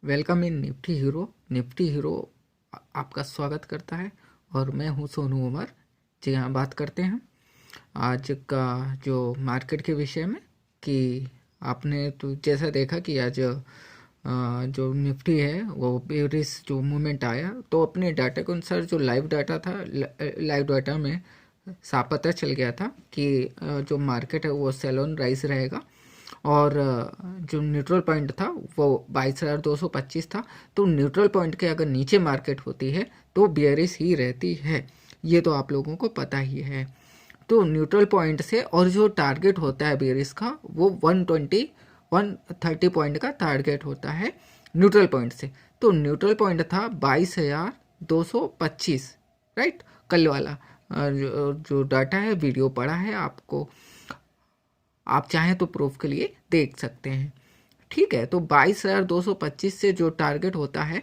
Welcome in Nifty hero. Nifty hero आपका स्वागत करता है और मैं हूं सोनू उमर। जी हाँ, बात करते हैं आज का जो मार्केट के विषय में कि आपने तो जैसा देखा कि आज जो निफ्टी है वो बेरिश जो मूवमेंट आया, तो अपने डाटा के अनुसार जो लाइव डाटा था, लाइव डाटा में साफ पता चल गया था कि जो मार्केट है वो सेल ऑन राइज रहेगा और जो न्यूट्रल पॉइंट था वो 22,225 था। तो न्यूट्रल पॉइंट के अगर नीचे मार्केट होती है तो बियरिश ही रहती है, ये तो आप लोगों को पता ही है। तो न्यूट्रल पॉइंट से और जो टारगेट होता है बियरिश का वो 130 पॉइंट का टारगेट होता है न्यूट्रल पॉइंट से। तो न्यूट्रल पॉइंट था 22,225, राइट। कल वाला जो डाटा है, वीडियो पड़ा है आपको, आप चाहें तो प्रूफ के लिए देख सकते हैं। ठीक है, तो 22,225 से जो टारगेट होता है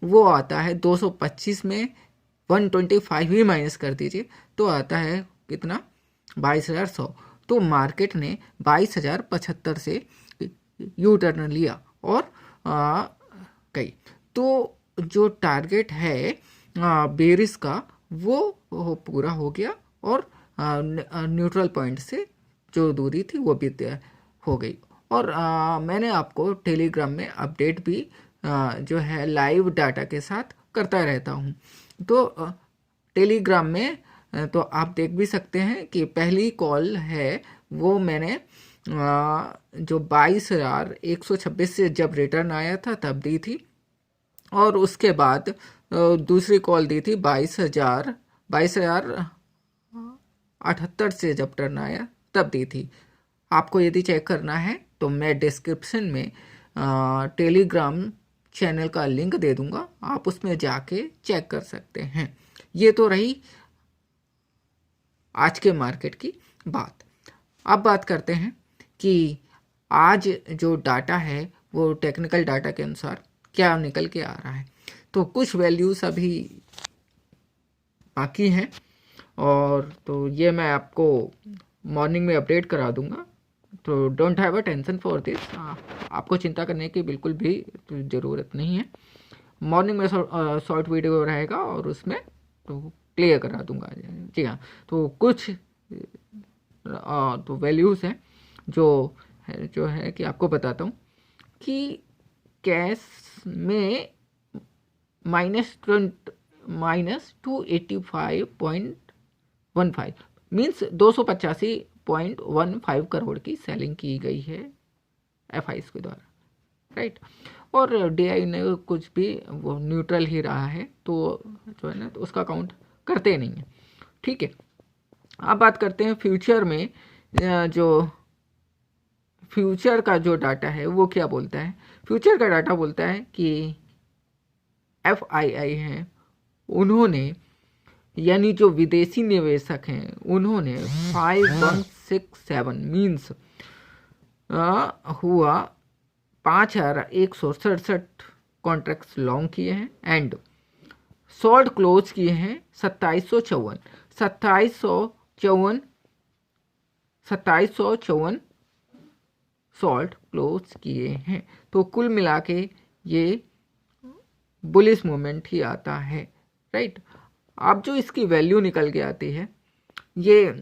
वो आता है 225 में 125 ही माइनस कर दीजिए तो आता है कितना, 22,100। तो मार्केट ने 22,075 से यू टर्न लिया और गई। तो जो टारगेट है बेरिस का वो पूरा हो गया और न्यूट्रल पॉइंट से जो दूरी थी वो भी तय हो गई। और मैंने आपको टेलीग्राम में अपडेट भी जो है लाइव डाटा के साथ करता रहता हूँ। तो टेलीग्राम में तो आप देख भी सकते हैं कि पहली कॉल है वो मैंने जो 22,126 से जब रिटर्न आया था तब दी थी, और उसके बाद दूसरी कॉल दी थी 22,078 से जब टर्न आया तब दी थी। आपको यदि चेक करना है तो मैं डिस्क्रिप्शन में टेलीग्राम चैनल का लिंक दे दूंगा, आप उसमें जाके चेक कर सकते हैं। ये तो रही आज के मार्केट की बात। अब बात करते हैं कि आज जो डाटा है वो टेक्निकल डाटा के अनुसार क्या निकल के आ रहा है। तो कुछ वैल्यूज अभी बाकी हैं और तो ये मैं आपको मॉर्निंग में अपडेट करा दूंगा, तो don't have a tension for this. आपको चिंता करने की बिल्कुल भी ज़रूरत नहीं है। मॉर्निंग में शॉर्ट वीडियो रहेगा और उसमें तो क्लियर करा दूंगा। जी हाँ, तो कुछ तो वैल्यूज़ हैं जो है कि आपको बताता हूँ कि कैश में -285.15 मीन्स 285.15 करोड़ की सेलिंग की गई है एफआईएस के द्वारा, राइट। और डीआई ने कुछ भी वो न्यूट्रल ही रहा है, तो जो है ना तो उसका काउंट करते नहीं है। ठीक है, अब बात करते हैं फ्यूचर में। जो फ्यूचर का जो डाटा है वो क्या बोलता है। फ्यूचर का डाटा बोलता है कि एफआईआई हैं उन्होंने, यानी जो विदेशी निवेशक हैं उन्होंने 5167 मीन्स हुआ 5,167 कॉन्ट्रैक्ट्स लॉन्ग किए हैं एंड शॉर्ट क्लोज किए हैं 2754 शॉर्ट क्लोज किए हैं। तो कुल मिला के ये बुलिश मूवमेंट ही आता है, राइट। अब जो इसकी वैल्यू निकल के आती है ये,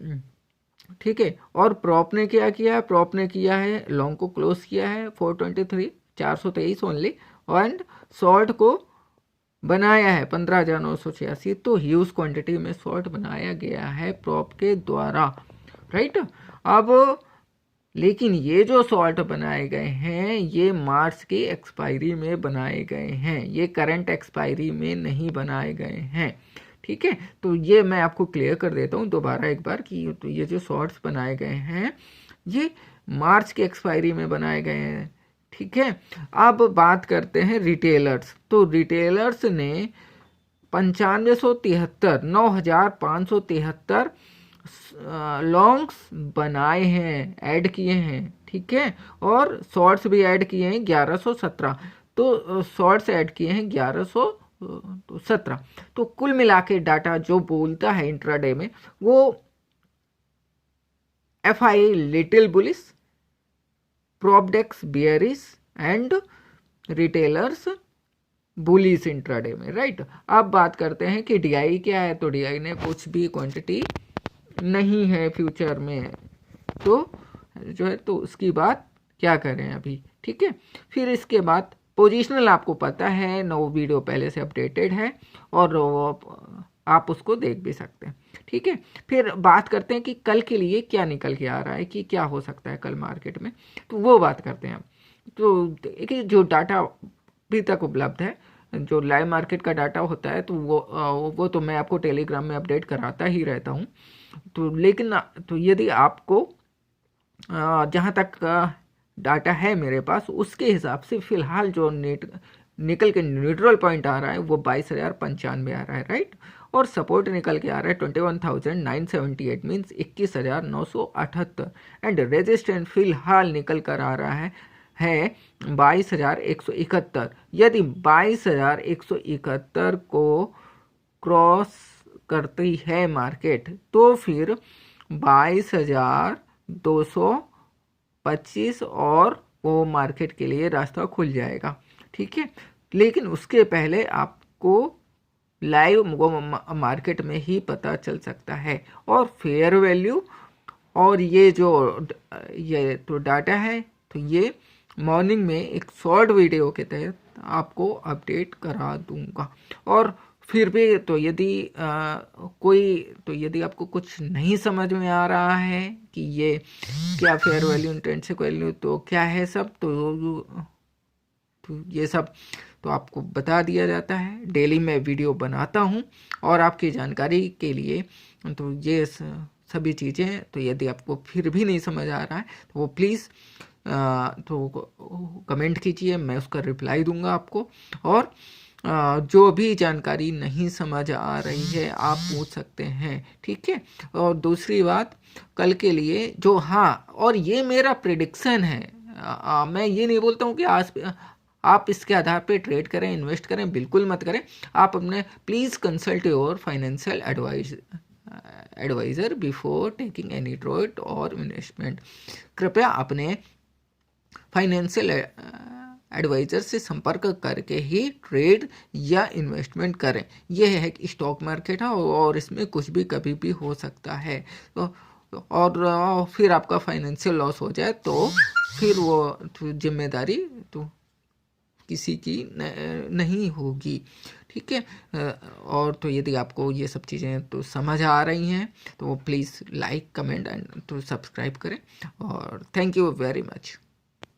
ठीक है। और प्रॉप ने क्या किया है, प्रॉप ने किया है लॉन्ग को क्लोज किया है 423 ओनली, एंड शॉर्ट को बनाया है 15,986। तो ह्यूज क्वांटिटी में शॉर्ट बनाया गया है प्रॉप के द्वारा, राइट। अब लेकिन ये जो शॉर्ट बनाए गए हैं ये मार्च की एक्सपायरी में बनाए गए हैं, ये करंट एक्सपायरी में नहीं बनाए गए हैं। ठीक है, तो ये मैं आपको क्लियर कर देता हूँ दोबारा एक बार कि तो ये जो शॉर्ट्स बनाए गए हैं ये मार्च की एक्सपायरी में बनाए गए हैं। ठीक है, अब बात करते हैं रिटेलर्स। तो रिटेलर्स ने 9,573 लॉन्ग्स बनाए हैं, ऐड किए हैं। ठीक है, और शॉर्ट्स भी ऐड किए हैं 1117। तो शॉर्ट्स ऐड किए हैं 1117। तो कुल मिला के डाटा जो बोलता है इंट्राडे में वो FI little bullish, prop desks bearish and retailers bullish intraday में, राइट। अब बात करते हैं कि DI क्या है। तो DI ने कुछ भी क्वांटिटी नहीं है फ्यूचर में, तो जो है तो उसकी बात क्या करें अभी, ठीक है। फिर इसके बाद पोजिशनल आपको पता है, 9 वीडियो पहले से अपडेटेड है और आप उसको देख भी सकते हैं, ठीक है। फिर बात करते हैं कि कल के लिए क्या निकल के आ रहा है, कि क्या हो सकता है कल मार्केट में, तो वो बात करते हैं। तो देखिए, जो डाटा अभी तक उपलब्ध है, जो लाइव मार्केट का डाटा होता है, तो वो तो मैं आपको टेलीग्राम में अपडेट कराता ही रहता हूँ। तो लेकिन तो यदि आपको जहाँ तक डाटा है मेरे पास, उसके हिसाब से फ़िलहाल जो निकल के न्यूट्रल पॉइंट आ रहा है वो 22,095 आ रहा है, राइट। और सपोर्ट निकल के आ रहा है 21,978, मीन्स 21,978। एंड रेजिस्टेंस फिलहाल निकल कर आ रहा है 22,171। यदि 22,171 को क्रॉस करती है मार्केट, तो फिर 22,225 और वो मार्केट के लिए रास्ता खुल जाएगा, ठीक है। लेकिन उसके पहले आपको लाइव मार्केट में ही पता चल सकता है। और फेयर वैल्यू और ये तो डाटा है, तो ये मॉर्निंग में एक शॉर्ट वीडियो के तहत आपको अपडेट करा दूंगा। और फिर भी तो यदि आपको कुछ नहीं समझ में आ रहा है कि ये क्या फेयर वैल्यू, इंट्रिंसिक वैल्यू तो क्या है सब, तो ये सब तो आपको बता दिया जाता है। डेली मैं वीडियो बनाता हूँ और आपकी जानकारी के लिए, तो ये सभी चीज़ें, तो यदि आपको फिर भी नहीं समझ आ रहा है तो वो प्लीज़ तो कमेंट कीजिए, मैं उसका रिप्लाई दूंगा आपको। और जो भी जानकारी नहीं समझ आ रही है आप पूछ सकते हैं, ठीक है। और दूसरी बात, कल के लिए जो, हाँ, और ये मेरा प्रिडिक्शन है, मैं ये नहीं बोलता हूँ कि आज आप इसके आधार पे ट्रेड करें, इन्वेस्ट करें, बिल्कुल मत करें। आप अपने please consult your financial adviser before taking any trade और इन्वेस्टमेंट। कृपया अपने फाइनेंशियल एडवाइज़र से संपर्क करके ही ट्रेड या इन्वेस्टमेंट करें। यह है कि स्टॉक मार्केट है और इसमें कुछ भी कभी भी हो सकता है। तो और फिर आपका फाइनेंशियल लॉस हो जाए तो फिर वो जिम्मेदारी तो किसी की नहीं होगी, ठीक है। और तो यदि आपको ये सब चीज़ें तो समझ आ रही हैं तो वो प्लीज़ लाइक, कमेंट एंड तो सब्सक्राइब करें। और थैंक यू वेरी मच।